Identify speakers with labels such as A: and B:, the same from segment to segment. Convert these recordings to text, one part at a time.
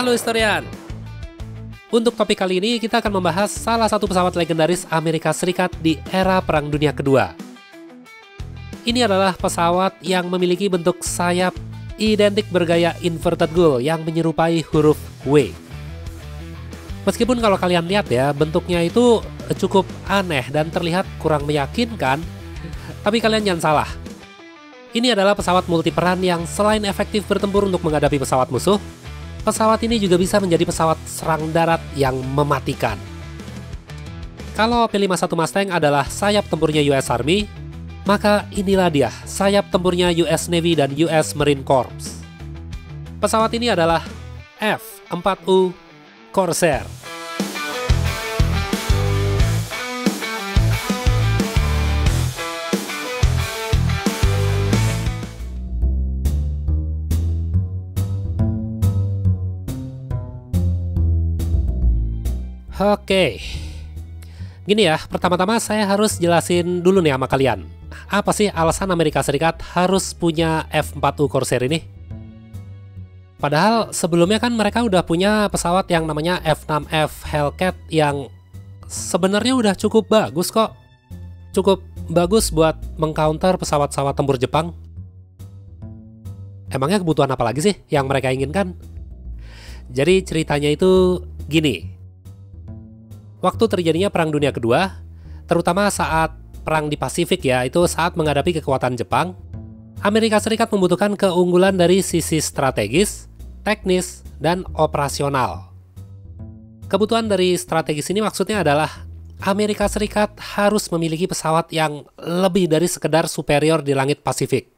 A: Halo historian. Untuk topik kali ini kita akan membahas salah satu pesawat legendaris Amerika Serikat di era Perang Dunia Kedua. Ini adalah pesawat yang memiliki bentuk sayap identik bergaya inverted gull yang menyerupai huruf W. Meskipun kalau kalian lihat ya, bentuknya itu cukup aneh dan terlihat kurang meyakinkan, tapi kalian jangan salah. Ini adalah pesawat multiperan yang selain efektif bertempur untuk menghadapi pesawat musuh, pesawat ini juga bisa menjadi pesawat serang darat yang mematikan. Kalau P-51 Mustang adalah sayap tempurnya US Army, maka inilah dia sayap tempurnya US Navy dan US Marine Corps. Pesawat ini adalah F-4U Corsair. Oke, gini ya, pertama-tama saya harus jelasin dulu nih sama kalian. Apa sih alasan Amerika Serikat harus punya F-4U Corsair ini? Padahal sebelumnya kan mereka udah punya pesawat yang namanya F-6F Hellcat yang sebenarnya udah cukup bagus kok. Cukup bagus buat mengcounter pesawat-pesawat tempur Jepang. Emangnya kebutuhan apa lagi sih yang mereka inginkan? Jadi ceritanya itu gini. Waktu terjadinya Perang Dunia Kedua, terutama saat perang di Pasifik ya, itu saat menghadapi kekuatan Jepang, Amerika Serikat membutuhkan keunggulan dari sisi strategis, teknis, dan operasional. Kebutuhan dari strategis ini maksudnya adalah Amerika Serikat harus memiliki pesawat yang lebih dari sekedar superior di langit Pasifik.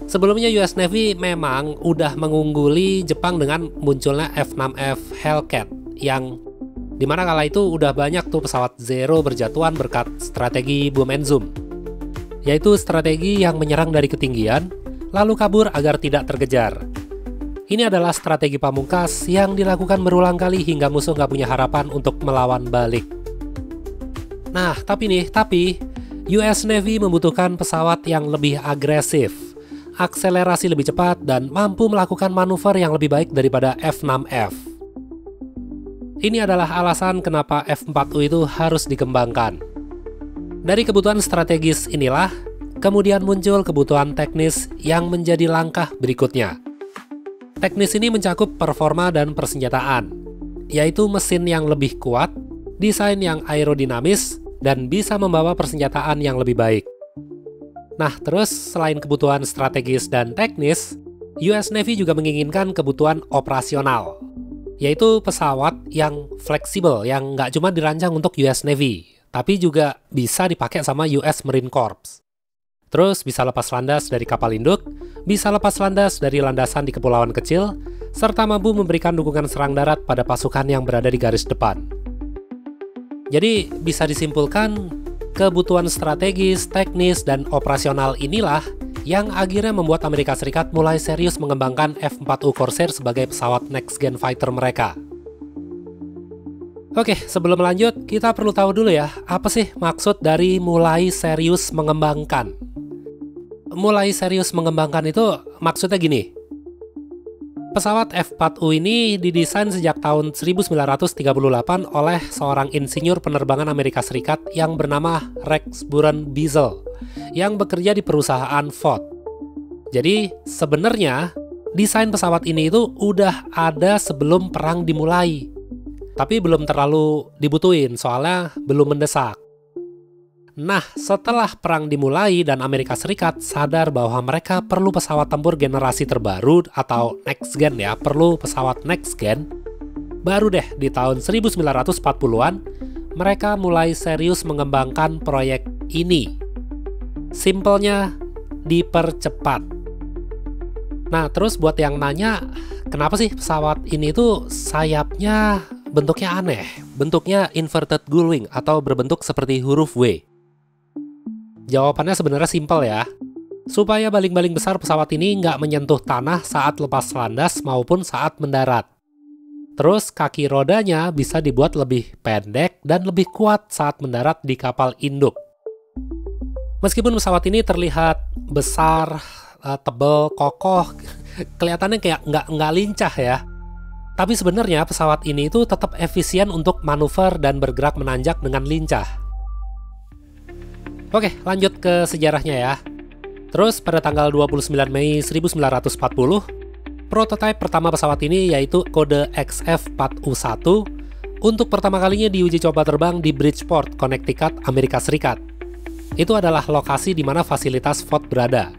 A: Sebelumnya US Navy memang udah mengungguli Jepang dengan munculnya F-6F Hellcat yang dimana kala itu udah banyak tuh pesawat Zero berjatuhan berkat strategi boom and zoom, yaitu strategi yang menyerang dari ketinggian, lalu kabur agar tidak terkejar. Ini adalah strategi pamungkas yang dilakukan berulang kali hingga musuh nggak punya harapan untuk melawan balik. Nah, tapi US Navy membutuhkan pesawat yang lebih agresif, akselerasi lebih cepat, dan mampu melakukan manuver yang lebih baik daripada F-6F. Ini adalah alasan kenapa F-4U itu harus dikembangkan. Dari kebutuhan strategis inilah, kemudian muncul kebutuhan teknis yang menjadi langkah berikutnya. Teknis ini mencakup performa dan persenjataan, yaitu mesin yang lebih kuat, desain yang aerodinamis, dan bisa membawa persenjataan yang lebih baik. Nah, terus selain kebutuhan strategis dan teknis, US Navy juga menginginkan kebutuhan operasional, yaitu pesawat yang fleksibel, yang nggak cuma dirancang untuk US Navy, tapi juga bisa dipakai sama US Marine Corps. Terus bisa lepas landas dari kapal induk, bisa lepas landas dari landasan di kepulauan kecil, serta mampu memberikan dukungan serang darat pada pasukan yang berada di garis depan. Jadi bisa disimpulkan, kebutuhan strategis, teknis, dan operasional inilah yang akhirnya membuat Amerika Serikat mulai serius mengembangkan F-4U Corsair sebagai pesawat next-gen fighter mereka. Oke, sebelum lanjut, kita perlu tahu dulu ya, apa sih maksud dari mulai serius mengembangkan? Mulai serius mengembangkan itu maksudnya gini. Pesawat F-4U ini didesain sejak tahun 1938 oleh seorang insinyur penerbangan Amerika Serikat yang bernama Rex Buren Biesel, yang bekerja di perusahaan Ford. Jadi sebenarnya desain pesawat ini itu udah ada sebelum perang dimulai, tapi belum terlalu dibutuhin soalnya belum mendesak. Nah, setelah perang dimulai dan Amerika Serikat sadar bahwa mereka perlu pesawat tempur generasi terbaru atau next gen ya, perlu pesawat next gen, baru deh di tahun 1940-an mereka mulai serius mengembangkan proyek ini. Simpelnya dipercepat. Nah, terus buat yang nanya, kenapa sih pesawat ini tuh sayapnya bentuknya aneh? Bentuknya inverted gull wing atau berbentuk seperti huruf W. Jawabannya sebenarnya simpel ya. Supaya baling-baling besar pesawat ini nggak menyentuh tanah saat lepas landas maupun saat mendarat. Terus kaki rodanya bisa dibuat lebih pendek dan lebih kuat saat mendarat di kapal induk. Meskipun pesawat ini terlihat besar, tebal, kokoh, kelihatannya kayak nggak lincah ya. Tapi sebenarnya pesawat ini itu tetap efisien untuk manuver dan bergerak menanjak dengan lincah. Oke, lanjut ke sejarahnya ya. Terus pada tanggal 29 Mei 1940, prototipe pertama pesawat ini yaitu kode XF4U1 untuk pertama kalinya diuji coba terbang di Bridgeport, Connecticut, Amerika Serikat. Itu adalah lokasi di mana fasilitas Ford berada.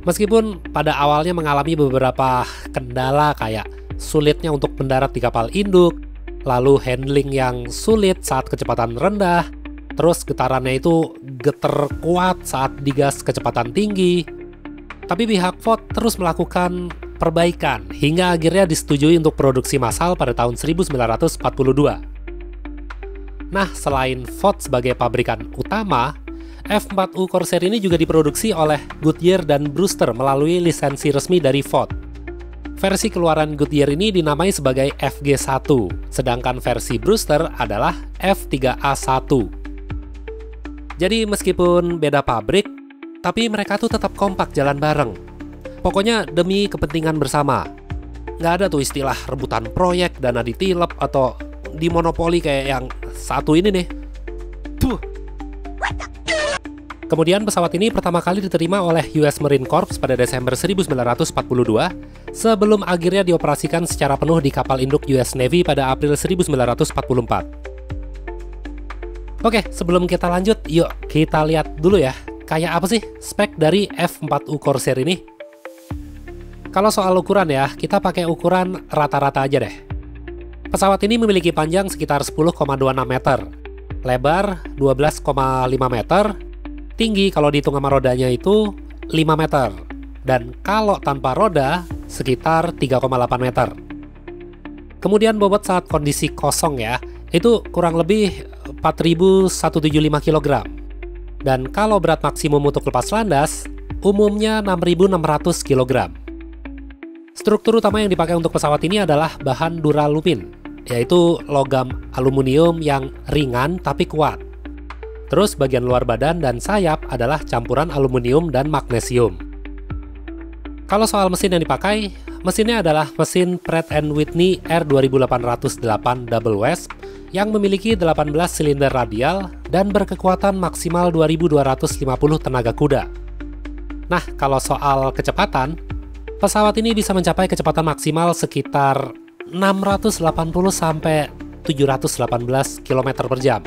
A: Meskipun pada awalnya mengalami beberapa kendala kayak sulitnya untuk mendarat di kapal induk, lalu handling yang sulit saat kecepatan rendah, terus getarannya itu getar kuat saat digas kecepatan tinggi. Tapi pihak Ford terus melakukan perbaikan hingga akhirnya disetujui untuk produksi massal pada tahun 1942. Nah, selain Ford sebagai pabrikan utama, F4U Corsair ini juga diproduksi oleh Goodyear dan Brewster melalui lisensi resmi dari Ford. Versi keluaran Goodyear ini dinamai sebagai FG1, sedangkan versi Brewster adalah F3A1. Jadi meskipun beda pabrik, tapi mereka tuh tetap kompak jalan bareng. Pokoknya demi kepentingan bersama. Nggak ada tuh istilah rebutan proyek, dana ditilep, atau dimonopoli kayak yang satu ini nih. Tuh. Kemudian pesawat ini pertama kali diterima oleh US Marine Corps pada Desember 1942, sebelum akhirnya dioperasikan secara penuh di kapal induk US Navy pada April 1944. Oke, sebelum kita lanjut, yuk kita lihat dulu ya, kayak apa sih spek dari F4U Corsair ini? Kalau soal ukuran ya, kita pakai ukuran rata-rata aja deh. Pesawat ini memiliki panjang sekitar 10,26 meter, lebar 12,5 meter, tinggi kalau dihitung sama rodanya itu 5 meter, dan kalau tanpa roda sekitar 3,8 meter. Kemudian bobot saat kondisi kosong ya, itu kurang lebih 4.175 kg. Dan kalau berat maksimum untuk lepas landas, umumnya 6.600 kg. Struktur utama yang dipakai untuk pesawat ini adalah bahan duralumin, yaitu logam aluminium yang ringan tapi kuat. Terus bagian luar badan dan sayap adalah campuran aluminium dan magnesium. Kalau soal mesin yang dipakai, mesinnya adalah mesin Pratt & Whitney R2808 Double West yang memiliki 18 silinder radial dan berkekuatan maksimal 2.250 tenaga kuda. Nah, kalau soal kecepatan, pesawat ini bisa mencapai kecepatan maksimal sekitar 680 sampai 718 km per jam.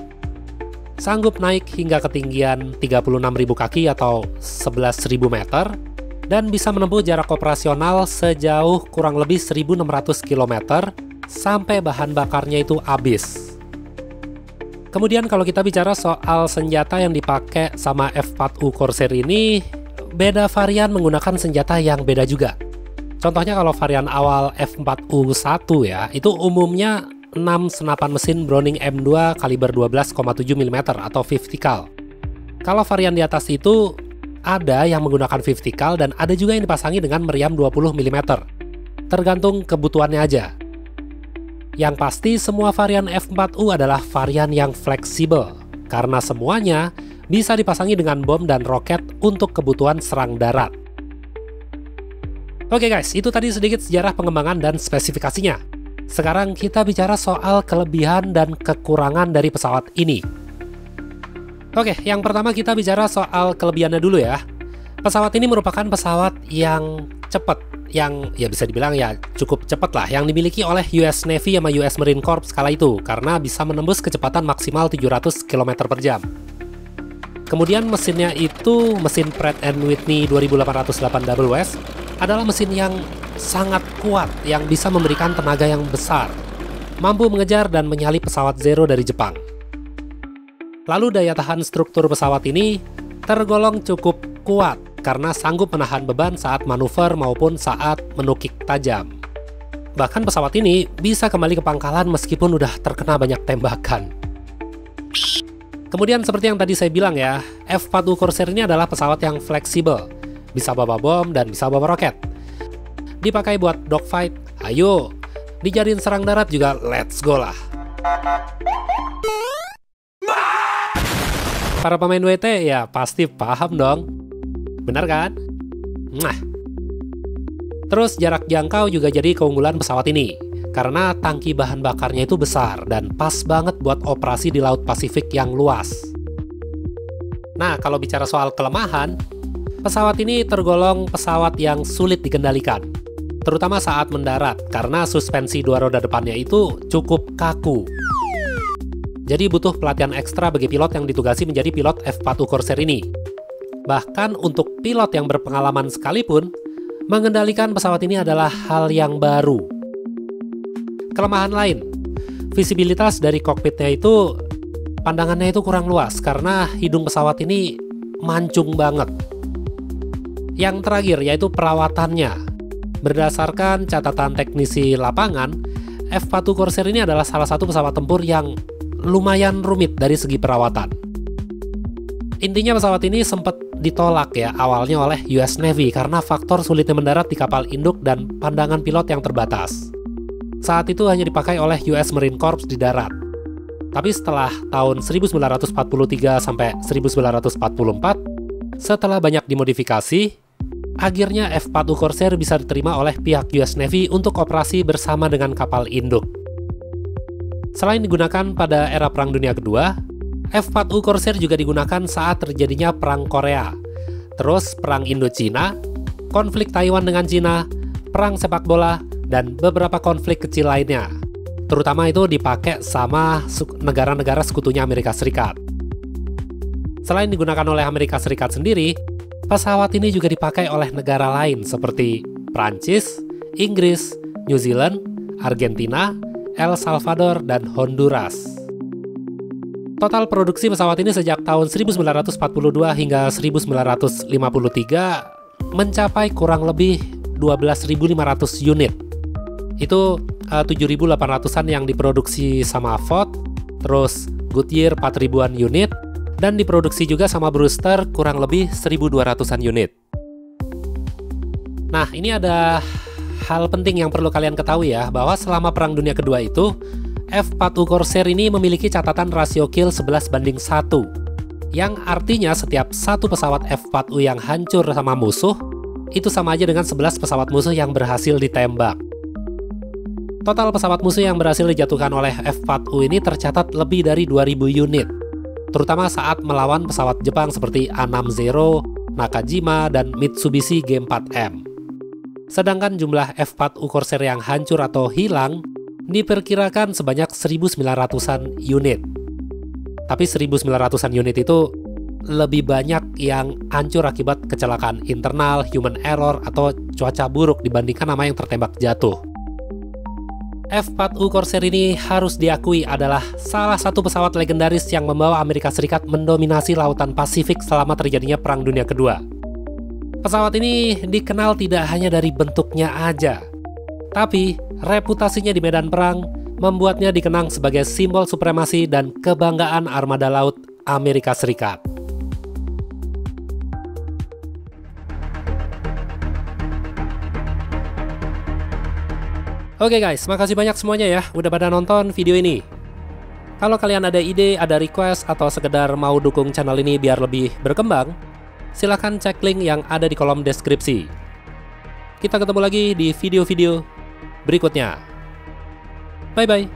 A: Sanggup naik hingga ketinggian 36.000 kaki atau 11.000 meter, dan bisa menempuh jarak operasional sejauh kurang lebih 1.600 km sampai bahan bakarnya itu habis. Kemudian kalau kita bicara soal senjata yang dipakai sama F4U Corsair ini, beda varian menggunakan senjata yang beda juga. Contohnya kalau varian awal F4U1 ya, itu umumnya 6 senapan mesin Browning M2 kaliber 12,7 mm atau 50 cal. Kalau varian di atas itu ada yang menggunakan 50 cal dan ada juga yang dipasangi dengan meriam 20 mm. Tergantung kebutuhannya aja. Yang pasti semua varian F4U adalah varian yang fleksibel karena semuanya bisa dipasangi dengan bom dan roket untuk kebutuhan serang darat. Oke guys, itu tadi sedikit sejarah pengembangan dan spesifikasinya. Sekarang kita bicara soal kelebihan dan kekurangan dari pesawat ini. Oke, yang pertama kita bicara soal kelebihannya dulu ya. Pesawat ini merupakan pesawat yang cepat, yang ya bisa dibilang ya cukup cepat lah, yang dimiliki oleh US Navy sama US Marine Corps kala itu, karena bisa menembus kecepatan maksimal 700 km per jam. Kemudian mesinnya itu mesin Pratt & Whitney 2808 Double West, adalah mesin yang sangat kuat yang bisa memberikan tenaga yang besar, mampu mengejar dan menyalip pesawat Zero dari Jepang. Lalu daya tahan struktur pesawat ini tergolong cukup kuat karena sanggup menahan beban saat manuver maupun saat menukik tajam. Bahkan pesawat ini bisa kembali ke pangkalan meskipun udah terkena banyak tembakan. Kemudian seperti yang tadi saya bilang ya, F4U Corsair ini adalah pesawat yang fleksibel, bisa bawa bom dan bisa bawa roket. Dipakai buat dogfight, ayo. Dijadiin serang darat juga, let's go lah. Para pemain WT ya pasti paham dong. Benar kan? Nah. Terus jarak jangkau juga jadi keunggulan pesawat ini, karena tangki bahan bakarnya itu besar dan pas banget buat operasi di Laut Pasifik yang luas. Nah, kalau bicara soal kelemahan, pesawat ini tergolong pesawat yang sulit dikendalikan, terutama saat mendarat, karena suspensi dua roda depannya itu cukup kaku. Jadi butuh pelatihan ekstra bagi pilot yang ditugasi menjadi pilot F4U Corsair ini. Bahkan untuk pilot yang berpengalaman sekalipun, mengendalikan pesawat ini adalah hal yang baru. Kelemahan lain, visibilitas dari kokpitnya itu, pandangannya itu kurang luas karena hidung pesawat ini mancung banget. Yang terakhir yaitu perawatannya. Berdasarkan catatan teknisi lapangan, F4U Corsair ini adalah salah satu pesawat tempur yang lumayan rumit dari segi perawatan. Intinya pesawat ini sempat ditolak ya awalnya oleh US Navy karena faktor sulitnya mendarat di kapal induk dan pandangan pilot yang terbatas. Saat itu hanya dipakai oleh US Marine Corps di darat. Tapi setelah tahun 1943 sampai 1944, setelah banyak dimodifikasi, akhirnya F4U Corsair bisa diterima oleh pihak US Navy untuk operasi bersama dengan kapal induk. Selain digunakan pada era Perang Dunia Kedua, F4U Corsair juga digunakan saat terjadinya Perang Korea, terus Perang Indochina, konflik Taiwan dengan Cina, Perang Sepak Bola, dan beberapa konflik kecil lainnya. Terutama itu dipakai sama negara-negara sekutunya Amerika Serikat. Selain digunakan oleh Amerika Serikat sendiri, pesawat ini juga dipakai oleh negara lain seperti Prancis, Inggris, New Zealand, Argentina, El Salvador, dan Honduras. Total produksi pesawat ini sejak tahun 1942 hingga 1953 mencapai kurang lebih 12.500 unit. Itu 7.800-an yang diproduksi sama Ford, terus Goodyear 4.000-an unit, dan diproduksi juga sama Brewster kurang lebih 1.200-an unit. Nah, ini ada hal penting yang perlu kalian ketahui ya, bahwa selama Perang Dunia Kedua itu, F4U Corsair ini memiliki catatan rasio kill 11:1, yang artinya setiap satu pesawat F4U yang hancur sama musuh, itu sama aja dengan 11 pesawat musuh yang berhasil ditembak. Total pesawat musuh yang berhasil dijatuhkan oleh F4U ini tercatat lebih dari 2.000 unit, terutama saat melawan pesawat Jepang seperti A60, Nakajima, dan Mitsubishi G4M. Sedangkan jumlah F4U Corsair yang hancur atau hilang diperkirakan sebanyak 1.900-an unit. Tapi 1.900-an unit itu lebih banyak yang hancur akibat kecelakaan internal, human error, atau cuaca buruk dibandingkan sama yang tertembak jatuh. F4U Corsair ini harus diakui adalah salah satu pesawat legendaris yang membawa Amerika Serikat mendominasi lautan Pasifik selama terjadinya Perang Dunia Kedua. Pesawat ini dikenal tidak hanya dari bentuknya aja, tapi reputasinya di medan perang membuatnya dikenang sebagai simbol supremasi dan kebanggaan armada laut Amerika Serikat. Oke guys, makasih banyak semuanya ya udah pada nonton video ini. Kalau kalian ada ide, ada request, atau sekedar mau dukung channel ini biar lebih berkembang, silahkan cek link yang ada di kolom deskripsi. Kita ketemu lagi di video-video berikutnya. Bye-bye.